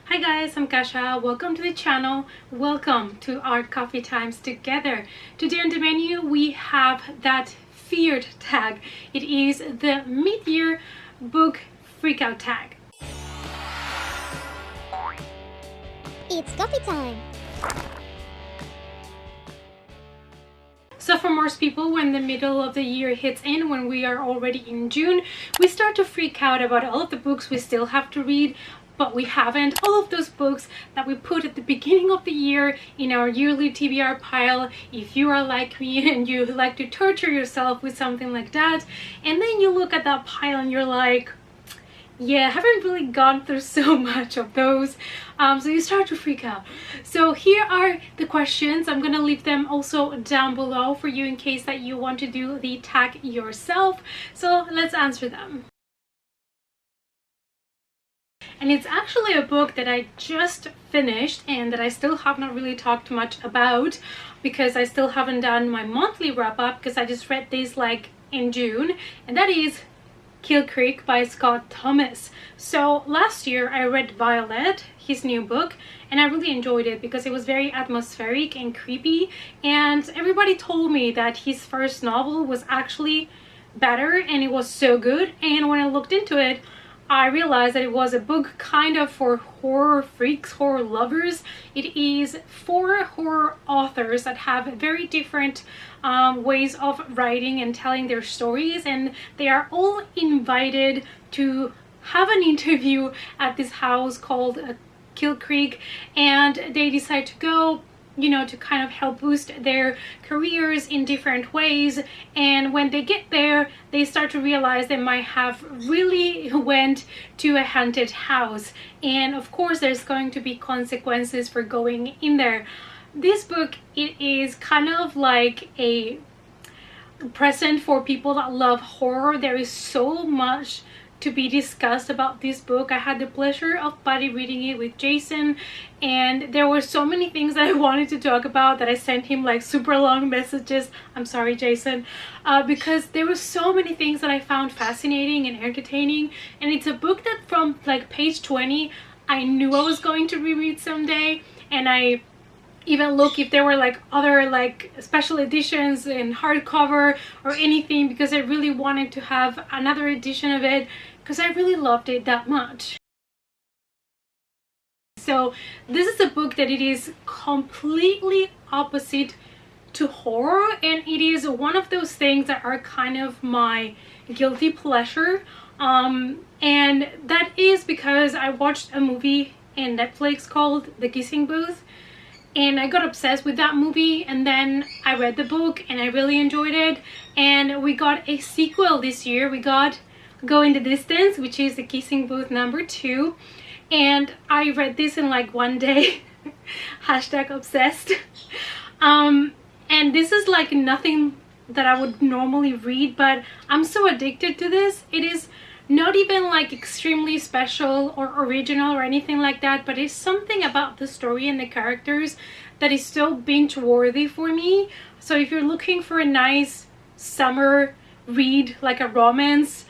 Hi guys, I'm Kasha. Welcome to the channel. Welcome to our coffee times together. Today on the menu we have that feared tag. It is the mid-year book freakout tag. It's coffee time! So for most people, when the middle of the year hits in, when we are already in June, we start to freak out about all of the books we still have to read, but we haven't. All of those books that we put at the beginning of the year in our yearly TBR pile. If you are like me and you like to torture yourself with something like that, and then you look at that pile and you're like, yeah, I haven't really gone through so much of those, so you start to freak out. So here are the questions. I'm gonna leave them also down below for you in case that you want to do the tag yourself. So let's answer them. And it's actually a book that I just finished and that I still have not really talked much about because I still haven't done my monthly wrap-up because I just read this like in June, and that is Kill Creek by Scott Thomas. So last year I read Violet, his new book, and I really enjoyed it because it was very atmospheric and creepy, and everybody told me that his first novel was actually better and it was so good. And when I looked into it, I realized that it was a book kind of for horror freaks, horror lovers. It is for horror authors that have very different ways of writing and telling their stories, and they are all invited to have an interview at this house called Kill Creek, and they decide to go, you know, to kind of help boost their careers in different ways. And when they get there, they start to realize they might have really went to a haunted house, and of course there's going to be consequences for going in there. This book, it is kind of like a present for people that love horror. There is so much to be discussed about this book. I had the pleasure of buddy reading it with Jason, and there were so many things that I wanted to talk about that I sent him like super long messages. I'm sorry, Jason, because there were so many things that I found fascinating and entertaining, and it's a book that from like page 20 I knew I was going to reread someday, and I even look if there were like other like special editions in hardcover or anything, because I really wanted to have another edition of it because I really loved it that much. So this is a book that it is completely opposite to horror, and it is one of those things that are kind of my guilty pleasure, and that is because I watched a movie in Netflix called The Kissing Booth, and I got obsessed with that movie, and then I read the book and I really enjoyed it, and we got a sequel this year. We got Go in the Distance, which is The Kissing Booth #2, and I read this in like one day. Hashtag obsessed. And this is like nothing that I would normally read, but I'm so addicted to this. It is not even like extremely special or original or anything like that, but it's something about the story and the characters that is so binge worthy for me. So if you're looking for a nice summer read, like a romance,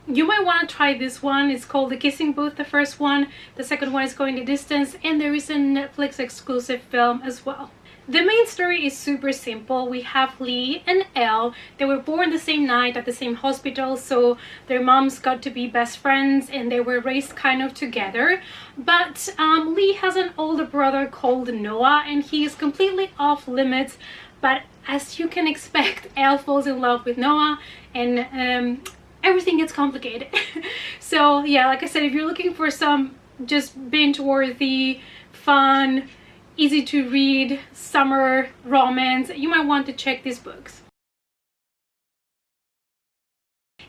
you might want to try this one. It's called The Kissing Booth, the first one. The second one is Going the Distance, and there is a Netflix exclusive film as well. The main story is super simple. We have Lee and Elle. They were born the same night at the same hospital, so their moms got to be best friends and they were raised kind of together. But Lee has an older brother called Noah, and he is completely off limits. But as you can expect, Elle falls in love with Noah, and everything gets complicated. So yeah, like I said, if you're looking for some just binge-worthy, fun, easy to read summer romance, you might want to check these books.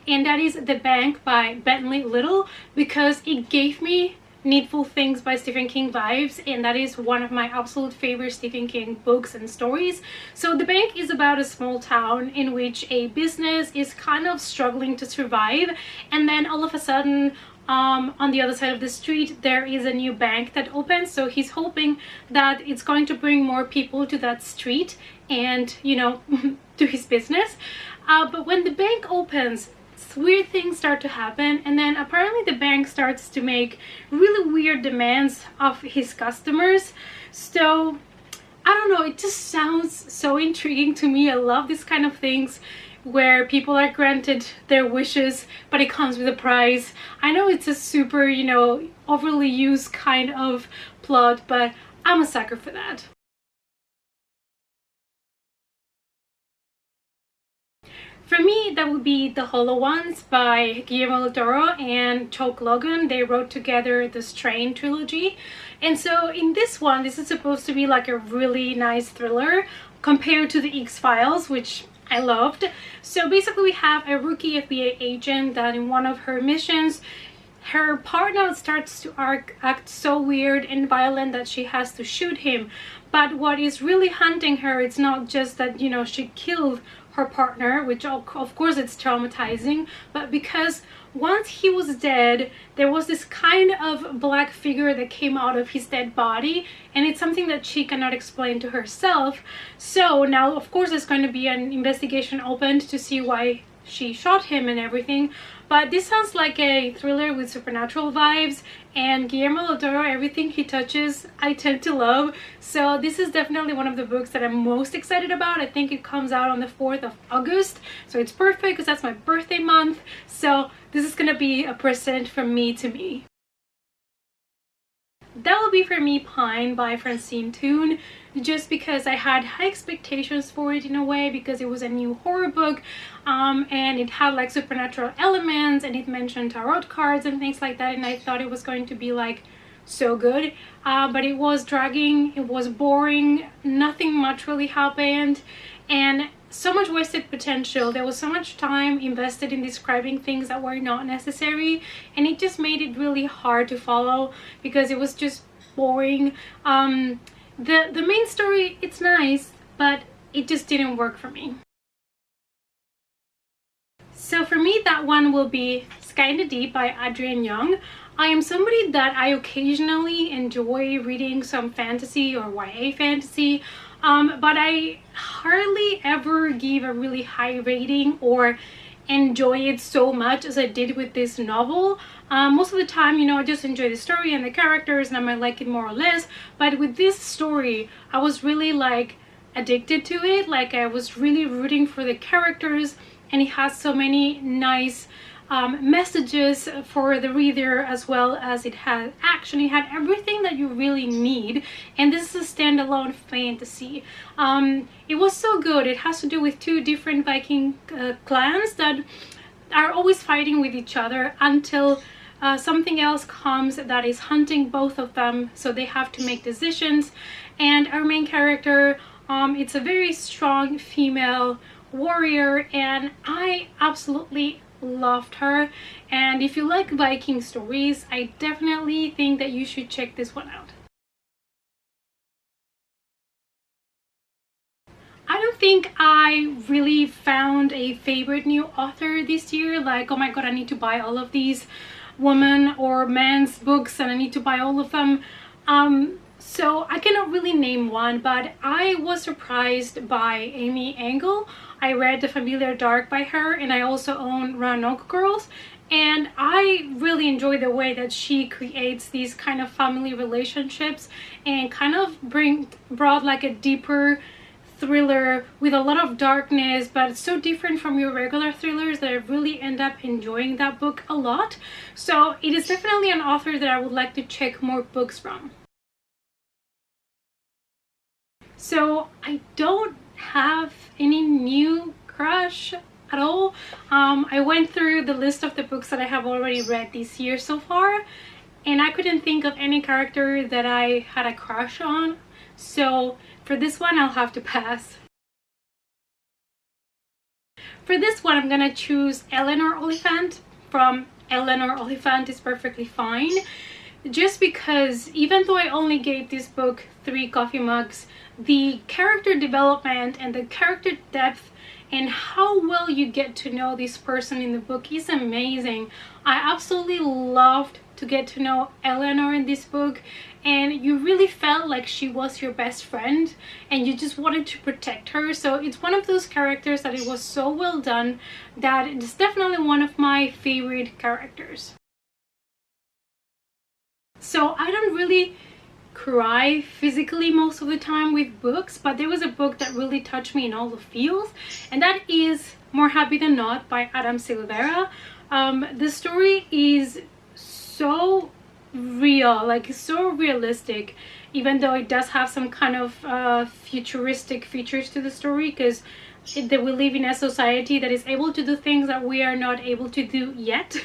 And that is The Bank by Bentley Little, because it gave me Needful Things by Stephen King vibes, and that is one of my absolute favorite Stephen King books and stories. So The Bank is about a small town in which a business is kind of struggling to survive, and then all of a sudden on the other side of the street there is a new bank that opens, so he's hoping that it's going to bring more people to that street and, you know, to his business. But when the bank opens, weird things start to happen, and then apparently the bank starts to make really weird demands of his customers. So I don't know, it just sounds so intriguing to me. I love these kind of things where people are granted their wishes, but it comes with a price. I know it's a super, you know, overly used kind of plot, but I'm a sucker for that. For me, that would be The Hollow Ones by Guillermo del Toro and Chuck Logan. They wrote together the Strain trilogy. And so in this one, this is supposed to be like a really nice thriller compared to the X-Files, which I loved. So basically we have a rookie FBI agent that in one of her missions, her partner starts to act so weird and violent that she has to shoot him. But what is really hunting her, it's not just that, you know, she killed her partner, which of course it's traumatizing, but because once he was dead, there was this kind of black figure that came out of his dead body, and it's something that she cannot explain to herself. So now of course there's going to be an investigation opened to see why she shot him and everything, but this sounds like a thriller with supernatural vibes, and Guillermo del Toro, everything he touches I tend to love. So this is definitely one of the books that I'm most excited about. I think it comes out on the 4th of August, so it's perfect because that's my birthday month. So this is gonna be a present from me to me. That will be for me Pine by Francine Toon, just because I had high expectations for it in a way, because it was a new horror book, and it had like supernatural elements, and it mentioned tarot cards and things like that, and I thought it was going to be like so good, but it was dragging, it was boring, nothing much really happened, and so much wasted potential. There was so much time invested in describing things that were not necessary, and it just made it really hard to follow because it was just boring. The main story, it's nice, but it just didn't work for me. So for me, that one will be Sky in the Deep by Adrienne Young. I am somebody that I occasionally enjoy reading some fantasy or YA fantasy, but I hardly ever give a really high rating or enjoy it so much as I did with this novel. Most of the time, you know, I just enjoy the story and the characters and I might like it more or less, but with this story I was really like addicted to it. Like I was really rooting for the characters, and it has so many nice messages for the reader, as well as it had action. It had everything that you really need, and this is a standalone fantasy. It was so good. It has to do with two different Viking clans that are always fighting with each other until something else comes that is hunting both of them, so they have to make decisions. And our main character, it's a very strong female warrior, and I absolutely loved her. And if you like Viking stories, I definitely think that you should check this one out. I don't think I really found a favorite new author this year, like, oh my god, I need to buy all of these women or men's books and I need to buy all of them. So I cannot really name one, but I was surprised by Amy Engel. I read The Familiar Dark by her, and I also own Roanoke Girls, and I really enjoy the way that she creates these kind of family relationships and kind of brought like a deeper thriller with a lot of darkness, but it's so different from your regular thrillers that I really end up enjoying that book a lot. So it is definitely an author that I would like to check more books from. So I don't have any new crush at all. I went through the list of the books that I have already read this year so far, and I couldn't think of any character that I had a crush on. So for this one, I'll have to pass. For this one, I'm gonna choose Eleanor Oliphant from Eleanor Oliphant is Perfectly Fine. Just because even though I only gave this book 3 coffee mugs, the character development and the character depth and how well you get to know this person in the book is amazing. I absolutely loved to to get to know Eleanor in this book, and you really felt like she was your best friend and you just wanted to protect her. So it's one of those characters that it was so well done that it's definitely one of my favorite characters. So I don't really cry physically most of the time with books, but there was a book that really touched me in all the feels, and that is More Happy Than Not by Adam Silvera. The story is so real, like so realistic, even though it does have some kind of futuristic features to the story, because we live in a society that is able to do things that we are not able to do yet.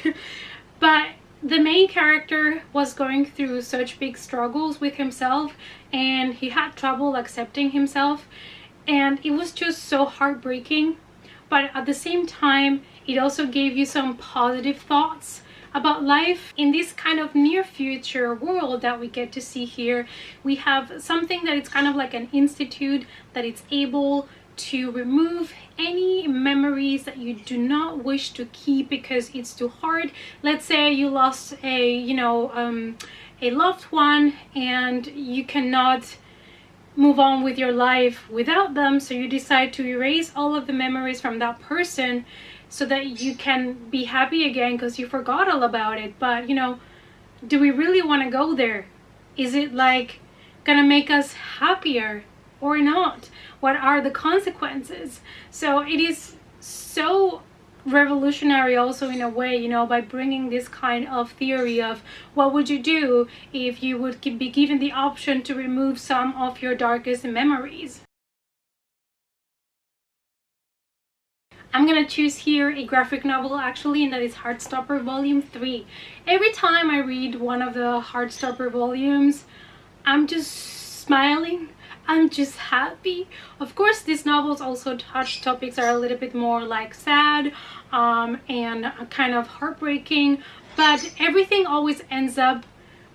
But the main character was going through such big struggles with himself, and he had trouble accepting himself, and it was just so heartbreaking. But at the same time, it also gave you some positive thoughts about life. In this kind of near future world that we get to see here, we have something that it's kind of like an institute that it's able to remove any memories that you do not wish to keep because it's too hard. Let's say you lost a a loved one and you cannot move on with your life without them, so you decide to erase all of the memories from that person so that you can be happy again because you forgot all about it. But do we really want to go there? Is it like gonna make us happier or not? What are the consequences? So it is so revolutionary also in a way, by bringing this kind of theory of what would you do if you would be given the option to remove some of your darkest memories. I'm gonna choose here a graphic novel actually, and that is Heartstopper Volume 3. Every time I read one of the Heartstopper volumes, I'm just smiling. I'm just happy. Of course, these novels also touch topics that are a little bit more like sad and kind of heartbreaking, but everything always ends up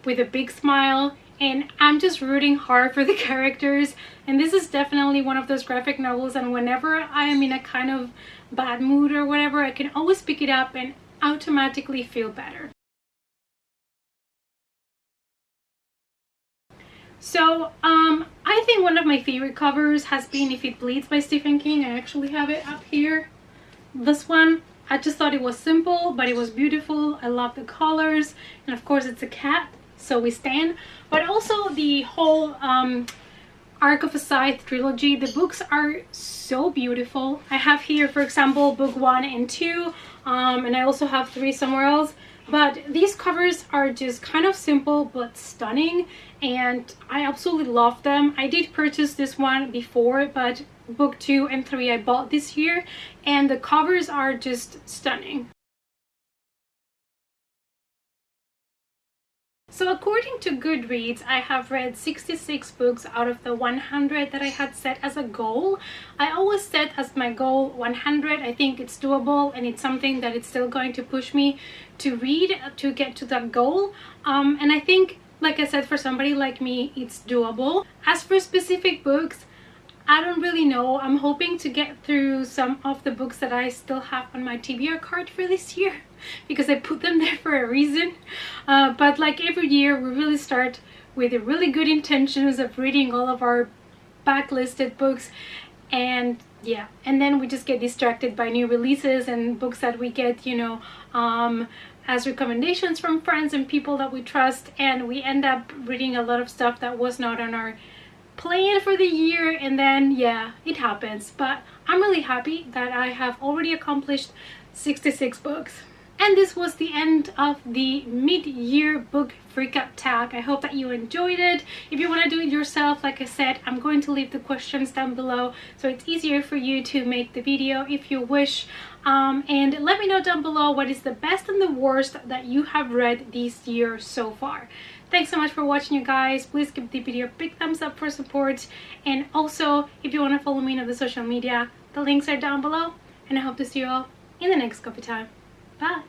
with a big smile, and I'm just rooting hard for the characters. And this is definitely one of those graphic novels, and whenever I am in a kind of bad mood or whatever, I can always pick it up and automatically feel better. So I think one of my favorite covers has been If It Bleeds by Stephen King. I actually have it up here. This one, I just thought it was simple, but it was beautiful. I love the colors, and of course it's a cat, so we stand. But also the whole Arc of a Scythe trilogy, the books are so beautiful. I have here, for example, book 1 and 2, and I also have 3 somewhere else. But these covers are just kind of simple but stunning, and I absolutely love them. I did purchase this one before, but book 2 and 3 I bought this year, and the covers are just stunning. So according to Goodreads, I have read 66 books out of the 100 that I had set as a goal. I always set as my goal 100. I think it's doable, and it's something that it's still going to push me to read to get to that goal. And I think, like I said, for somebody like me, it's doable. As for specific books, I don't really know. I'm hoping to get through some of the books that I still have on my TBR card for this year, because I put them there for a reason. But like every year, we really start with the really good intentions of reading all of our backlisted books, and yeah, and then we just get distracted by new releases and books that we get, as recommendations from friends and people that we trust, and we end up reading a lot of stuff that was not on our plan for the year, and then yeah, it happens. But I'm really happy that I have already accomplished 66 books. And this was the end of the mid-year book freakout tag. I hope that you enjoyed it. If you want to do it yourself, like I said, I'm going to leave the questions down below so it's easier for you to make the video if you wish. And let me know down below what is the best and the worst that you have read this year so far. Thanks so much for watching, you guys. Please give the video a big thumbs up for support, and also if you want to follow me on the social media, the links are down below, and I hope to see you all in the next coffee time. Bye.